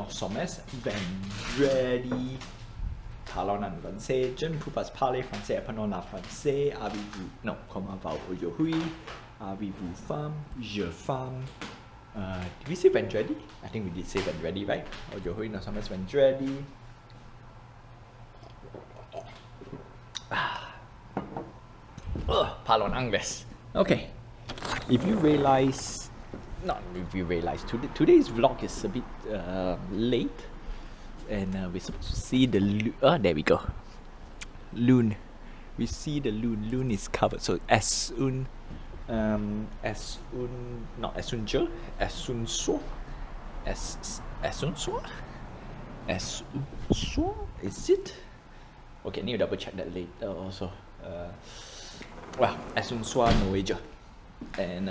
noch sommes vendredi. Parlons en français. Je ne peux pas parler français pendant la français. Avez-vous... Non, comment va aujourd'hui? Avez-vous faim? Je faim. Did we say vendredi? I think we did say vendredi, right? Aujourd'hui, nous sommes vendredi. Parlons anglais. Okay. If you realize... Not if you realize, today's vlog is a bit late. And we're supposed to see the there we go. Loon. We see the loon. Loon is covered. So not as soon is it? Okay, need to double check that later also. Well, as soon no. And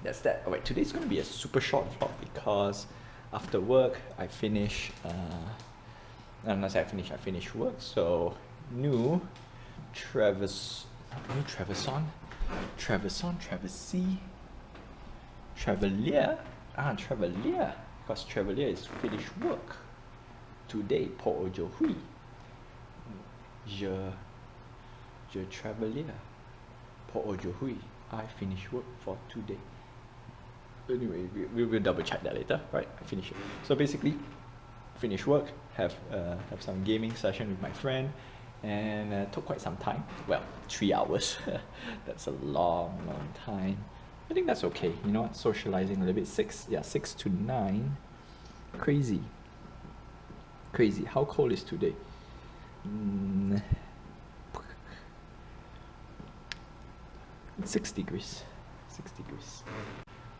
that's that. Alright, today's gonna be a super short vlog because after work I finish I finish work, so Traverse, because Travelier is finished work today pour aujourd'hui. Je Travelier pour aujourd'hui. I finish work for today. Anyway, we will double check that later, right? I finish it. So basically, finish work, have some gaming session with my friend, and took quite some time. Well, 3 hours. That's a long time. I think that's okay. You know what? Socializing a little bit. 6 to 9. Crazy. How cold is today? 6 degrees.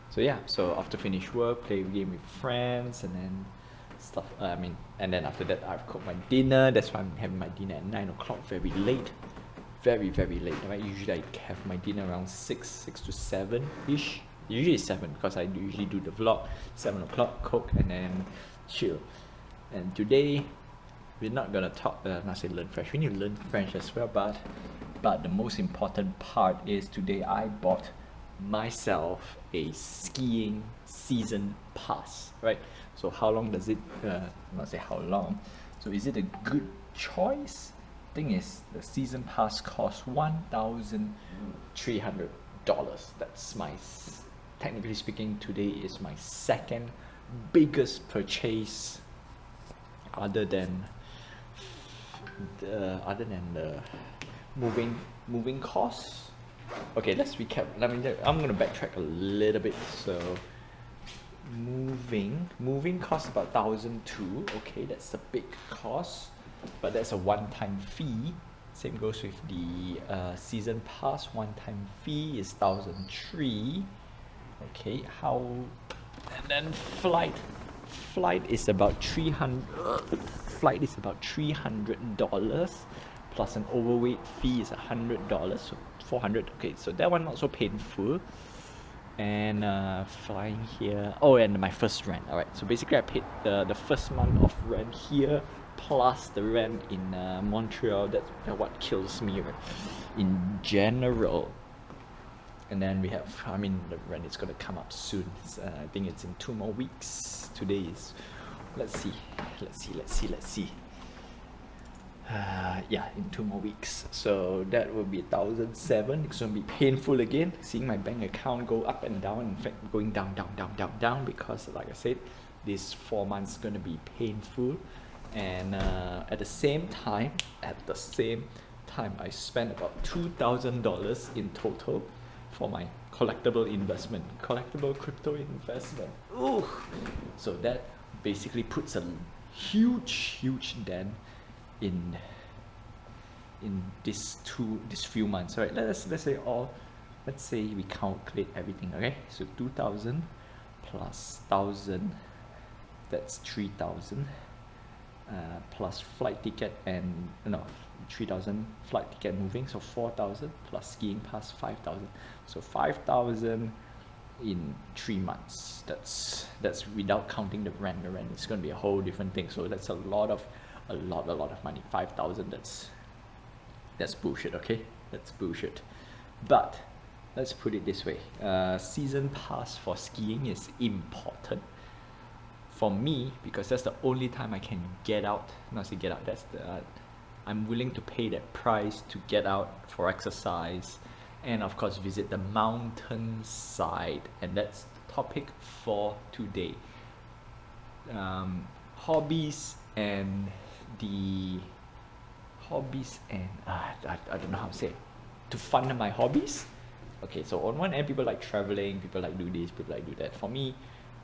So yeah, so after finish work, play a game with friends, and then stuff. And then after that, I've cooked my dinner. That's why I'm having my dinner at 9 o'clock, very late, very late. Right? Usually I have my dinner around 6 to 7 ish. Usually 7 because I usually do the vlog. 7 o'clock, cook, and then chill. And today, we're not gonna talk. Not say learn French. We need to learn French as well, but the most important part is today I bought myself a skiing season pass, right? So how long does it not say how long, so is it a good choice? Thing is, the season pass costs $1,300. That's my, technically speaking, today is my second biggest purchase other than the moving costs. Okay, let's recap. I'm gonna backtrack a little bit. So moving costs about $1,200. Okay, that's a big cost, but that's a one-time fee. Same goes with the season pass. One-time fee is $1,300. Okay, and then flight is about $300 plus an overweight fee is $100, so $400. Okay, so that one not so painful. And flying here, and my first rent. All right, so basically I paid the first month of rent here plus the rent in Montreal. That's what kills me, right? In general. And then we have, the rent is gonna come up soon. I think it's in 2 more weeks. Today is, let's see. Yeah, in 2 more weeks. So that will be $1,700. It's gonna be painful again, seeing my bank account go up and down. In fact, going down, because like I said, this 4 months gonna be painful. And at the same time, I spent about $2,000 in total for my collectible crypto investment. Ooh, so that basically puts a huge dent in this few months. Right, let's say we calculate everything. Okay, so 2,000 plus 1,000, that's 3,000, plus flight ticket and 3,000 flight ticket moving, so 4,000 plus skiing pass 5,000, so 5,000 in 3 months. That's without counting the rent. The rent is going to be a whole different thing, so that's a lot of money. 5,000, that's bullshit. Okay, that's bullshit. But let's put it this way, season pass for skiing is important for me, because that's the only time I can get out, not say get out, that's the I'm willing to pay that price to get out for exercise and of course visit the mountainside. And that's the topic for today. Hobbies and I don't know how to say it. To fund my hobbies. Okay, so on one hand, people like traveling, people like do this, people like do that. For me,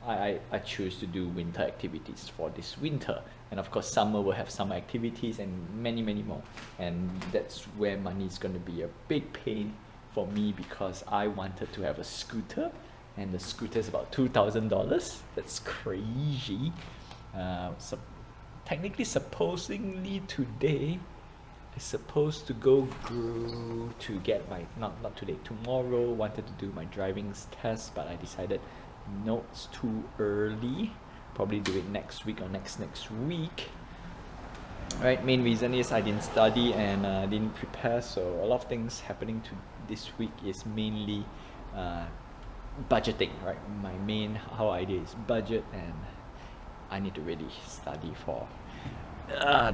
I choose to do winter activities for this winter, and of course summer will have summer activities and many more, and that's where money is going to be a big pain for me, because I wanted to have a scooter, and the scooter is about $2,000. That's crazy. So technically, supposedly today I'm supposed to go to get my not today, tomorrow wanted to do my driving test, but I decided no, it's too early, probably do it next week or next week. Right, main reason is I didn't study and didn't prepare, so a lot of things happening to this week is mainly budgeting, right? My main whole idea is budget, and I need to really study for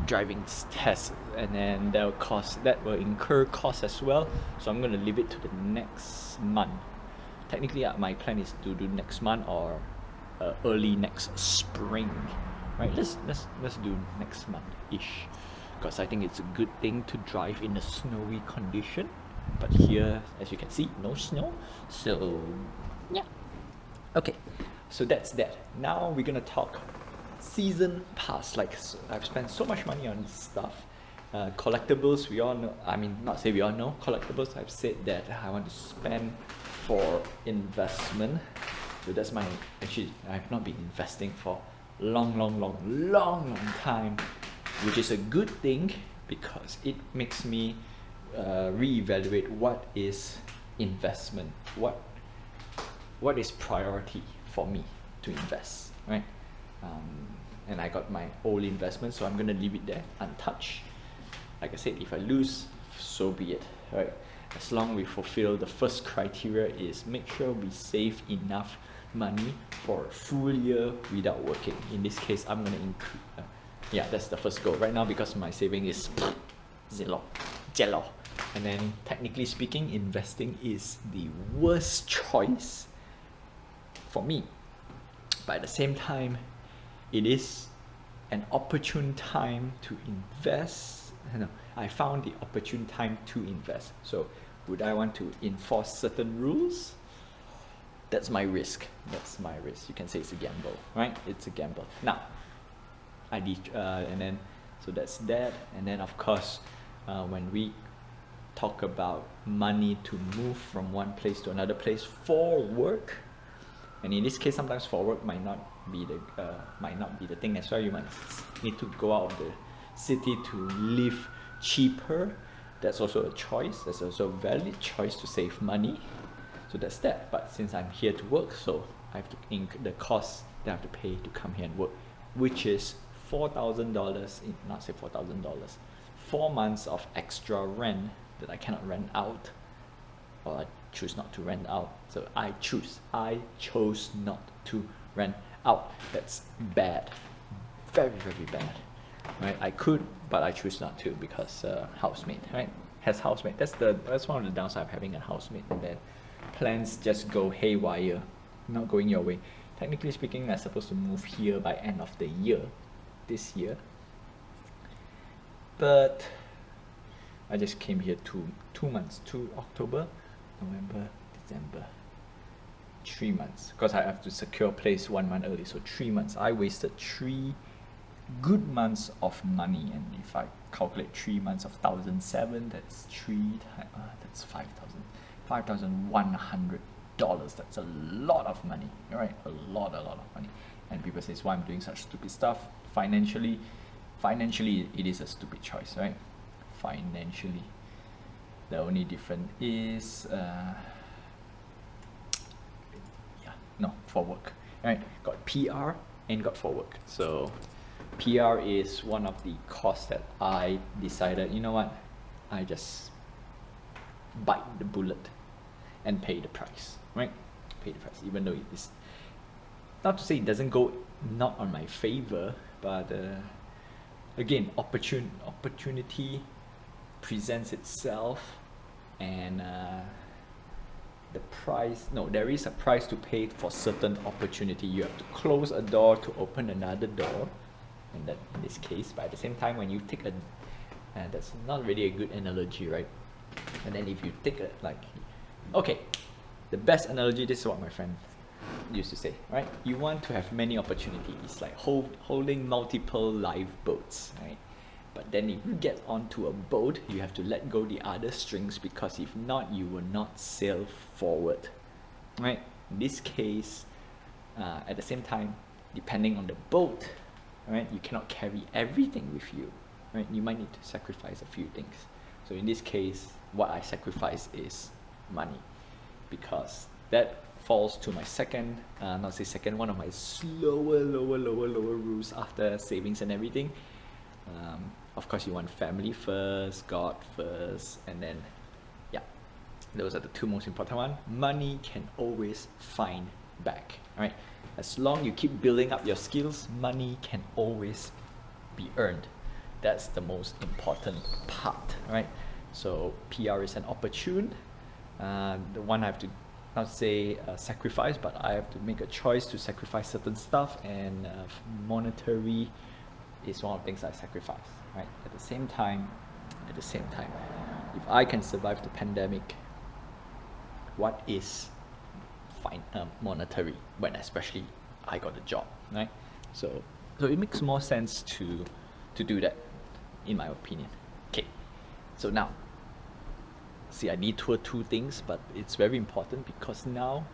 driving test, and then that will incur costs as well, so I'm going to leave it to the next month. Technically my plan is to do next month or early next spring, right? Let's do next month ish, because I think it's a good thing to drive in a snowy condition, but here, as you can see, no snow, so yeah. Okay, so that's that. Now we're gonna talk season pass. Like, so I've spent so much money on stuff. Collectibles, we all know, I mean, not say we all know, collectibles, I've said that I want to spend for investment. So that's actually, I've not been investing for long time, which is a good thing, because it makes me reevaluate what is investment, what is priority for me to invest, right? And I got my old investment, so I'm gonna leave it there untouched. Like I said, if I lose, so be it, right? As long as we fulfill the first criteria, is make sure we save enough money for a full year without working. In this case, I'm gonna increase. Yeah, that's the first goal right now, because my saving is jello. And then, technically speaking, investing is the worst choice for me. But at the same time, it is an opportune time to invest. No, I found the opportune time to invest. So would I want to enforce certain rules? That's my risk. You can say it's a gamble, right? It's a gamble. Now, and then, so that's that. And then of course, when we talk about money to move from one place to another place for work, and in this case, sometimes for work might not be the thing as well. You might need to go out of the city to live cheaper. That's also a choice. That's also a valid choice to save money. So that's that. But since I'm here to work, so I have to incur the cost that I have to pay to come here and work, which is $4,000. Not say $4,000. 4 months of extra rent that I cannot rent out, or I choose not to rent out. So I chose not to rent out. That's bad, very bad, right? I could, but I choose not to, because housemate, right? Has housemate. That's one of the downsides of having a housemate, and then plans just go haywire, not going your way. Technically speaking, I'm supposed to move here by end of the year, this year, but I just came here 2 months, October, November, December, 3 months, because I have to secure a place 1 month early, so 3 months. I wasted 3 good months of money, and if I calculate 3 months of 1,007, that's that's $5,100. That's a lot of money, right? A lot of money. And people say, why I'm doing such stupid stuff? Financially, it is a stupid choice, right? Financially, the only difference is for work, right? Got PR and got for work. So PR is one of the costs that I decided, you know what, I just bite the bullet and pay the price, right? Pay the price, even though it is, not to say it doesn't go not on my favor, but again, opportunity presents itself, and there is a price to pay for certain opportunity. You have to close a door to open another door, and that in this case. But at the same time, when you take a that's not really a good analogy, right? And then if you take a, like, okay, the best analogy, this is what my friend used to say, right? You want to have many opportunities, like holding multiple lifeboats, right? But then if you get onto a boat, you have to let go the other strings, because if not, you will not sail forward, right? In this case, at the same time, depending on the boat, right, you cannot carry everything with you, right? You might need to sacrifice a few things. So in this case, what I sacrifice is money, because that falls to my second, one of my lower rules after savings and everything. Of course, you want family first, God first, and then, yeah, those are the two most important ones. Money can always find back, right? As long you keep building up your skills, money can always be earned. That's the most important part, right? So PR is an opportune. The one I have to not say sacrifice, but I have to make a choice to sacrifice certain stuff, and monetary is one of the things I sacrifice, right? At the same time, if I can survive the pandemic, what is monetary, when especially I got a job, right? So it makes more sense to do that, in my opinion. Okay, so now, see, I detour two things, but it's very important, because now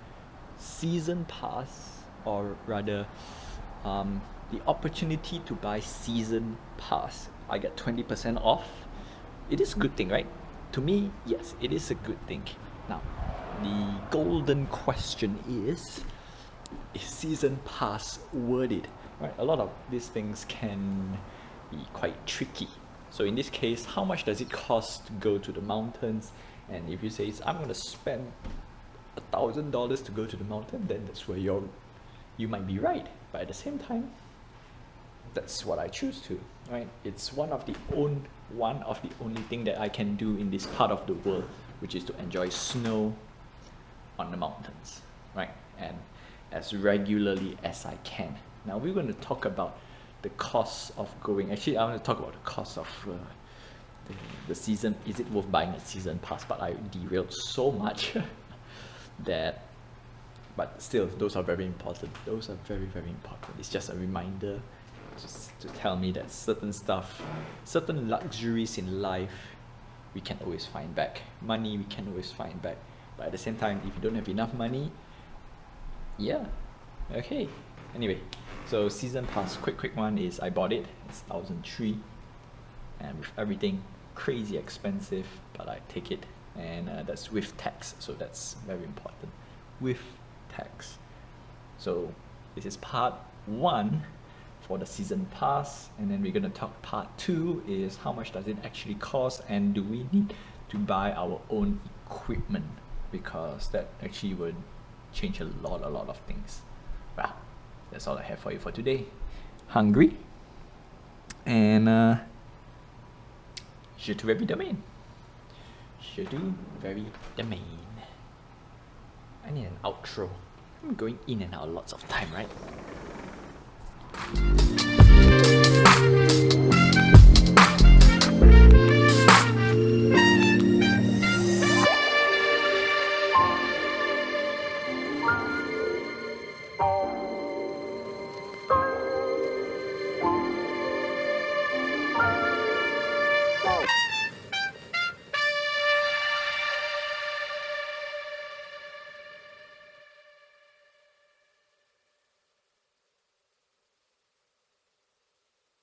season pass, or rather the opportunity to buy season pass, I get 20% off. It is a good thing, right? To me, yes, it is a good thing. Now, the golden question is season pass worth it? Right? A lot of these things can be quite tricky. So in this case, how much does it cost to go to the mountains? And if you say, I'm going to spend $1,000 to go to the mountain, then that's where you might be right. But at the same time, that's what I choose to, right? It's one of the only thing that I can do in this part of the world, which is to enjoy snow on the mountains, right? And as regularly as I can. Now we're going to talk about the cost of going. Actually, I want to talk about the cost of the season. Is it worth buying a season pass? But I derailed so much that, but still, those are very important. Those are very, very important. It's just a reminder just to tell me that certain stuff, certain luxuries in life, we can always find back. Money, we can always find back. But at the same time, if you don't have enough money, yeah, okay. Anyway, so season pass, quick one is I bought it. It's 1,003, and with everything crazy expensive, but I take it, and that's with tax. So that's very important, with tax. So this is part one for the season pass, and then we're going to talk part two is how much does it actually cost, and do we need to buy our own equipment, because that actually would change a lot of things. Well, that's all I have for you for today. Hungry? And je tu very domain. Je tu very domain. I need an outro. I'm going in and out lots of time, right?